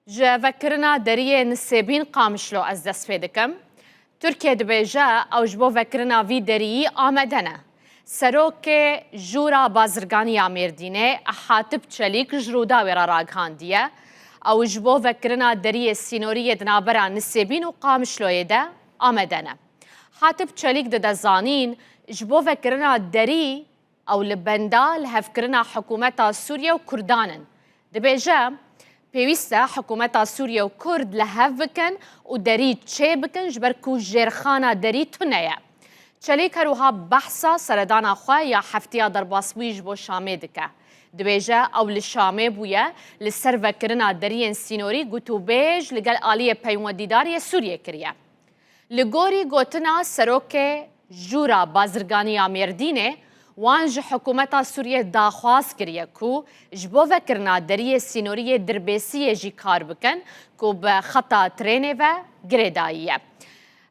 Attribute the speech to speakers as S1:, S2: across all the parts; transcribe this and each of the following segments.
S1: جا فكرنا دريه نسيبين قامشلو از دست پیدکم. ترکیه دبیجه او جبو فکرنا وی دریی آمدنه. سروک جورا بازرگانی آمیردینه حاتب چلیک جرودا ورا راگهاندیه. او جبو فکرنا دریه سینوری دنابرا نسیبین و قامشلوی ده آمدنه. حاتب چلیک ده زانین جبو فکرنا دری او لبندال هفکرنا حکومت سوریه و کردانن. دبیجه پێویستە حکوومەتە سووریا و کورد لە هەف بکەن و دەری چێ بکەن ji ber ku ژێرخانە دەری تونەیە. چەلیک هەروها بەحسا سەردانا خوا یا هەفتەیە دەرباسبووی ji bo Şamê dike. Dibêje ew li Şamê bûye li ser vekirina deriyên sînorî gotûbêj li gel aliyê peywendîdariyê Sûriyê kiriye. Li gorî gotina serokê jûra bazirganiya Mêrdînê وان ji حکومeta Sûriyê daxwaz kiriye ku ji bo vekirina deriyê sînoriyê dirbêsiyê jî kar bikin ku bi xeta trênê ve girêdayî ye.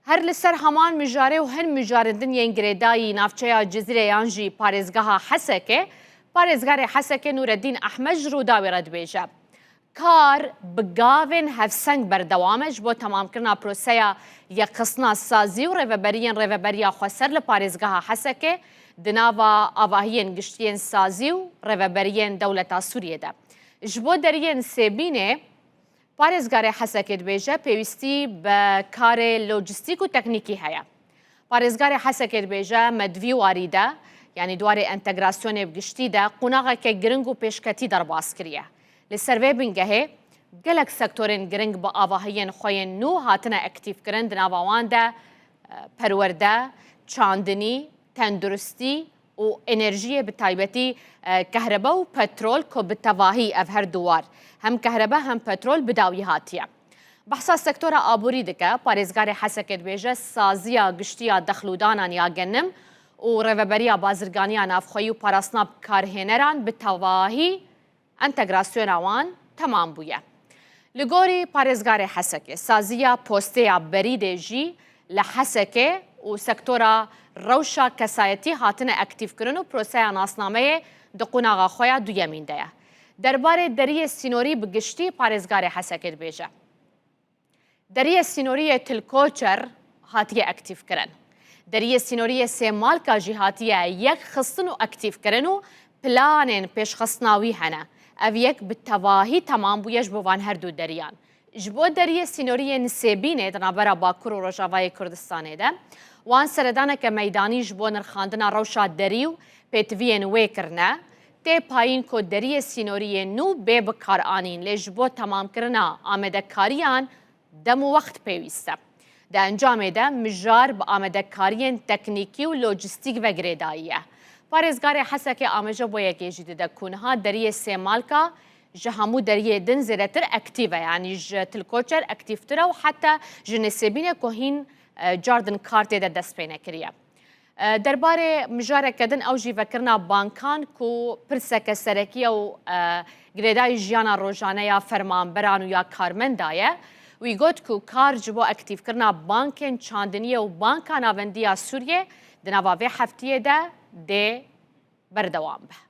S1: Her li ser heman mijarê û hin mijarindin yên girêdayî navçeya Cizîrê yan jî parêzgeha Hesekê, parêzgarê Hesekê Nûreddîn Ehmed ji rûdawê re dibêje. Kar bi gavên hevseng berdewam e ji bo temamkirina proseya yekxistina sazî û rêveberiyên rêveberiya Xweser li parêzgeha Hesekê di nava avahiyên giştiyên sazî û rêveberiyên dewleta Sûriyê de. Ji bo deriyên Sêbînê, parêzgarê Hesekê dibêje pêwîstî bi karê lojîstîk û teknîkî heye. Parêzgarê Hesekê dibêje medvî warî de, yanî dwarê entegrasyonê bi giştî de qunaxeke giring û pêşketî derbas kiriye. Li ser vê bingehê, gelek sektorên giring bi avahiyên xwe yên nû hatine ektîvkirin di nava wan de perwerde, çandinî, تندرستی و انرژی به تایبەتی کهربا و پترول که به تواهی اف هر دوار هم کهربا هم پترول بداوی هاتیه. بحثا سکتور آبوری دکه پارێزگارê Hesekê dibêje saziya giştiya dexlûdanan ya genim û rêveberiya bazirganiya navxweyî û parastina karhêneran bi tewahî entegrasyona wan temam bûye. Li gorî parêzgarê Hesekê saziya posteya berîdê jî li Hesekê û sektora rewşa kesayetî hatine ektîvkirin û proseya nasnameyê di qunaxa xwe ya duyemîn de ye. Derbarê deriyê sînorî bi giştî parêzgarê Hesekê dibêje. Deriyê sînoriyê Tilkoçer hatiye ektîvkirin. Deriyê sînoriyê Sêmalka jî hatiye yekxistin û ektîvkirin û planên pêşxistina wî hene. Ev yek bi tevahî temam bûye ji bo van her du deriyan. Ji bo deriyê sînoriyê Nisêbînê di navbera Bakur û Rojavayê Kurdistanê de, wan seredaneke meydanî ji bo nirxandina rewşa derî û pêtiviyên wê kirine, tê payîn ku deriyê sînoriyê nû bê bikaranîn lê ji bo temamkirina amedekariyan dem û wext pêwîst e. Di encamê de mijar bi amedekariyên teknîkî û lojîstîk ve girêdayî ye. Parêzgarê Hesekê ameje bo yekê jî dide ku niha deriyê Sêmalka ji hemû deriyê din zêdetir ektîv e, yanî ji Tilkoçer ektîvtir e û heta ji Nisêbînê ku hîn cardin kartê de dest pê nekiriye. Derbarê mijareke din ew jî vekirina bankan ku pirseke serekiye û girêdayî jiyana rojane ya fermanberan û ya karmenda ye. Wî got ku kar ji bo ektîvkirina bankên çandiniye û banka navendiya Sûriyê di nava vê heftiyê de dê berdewam be.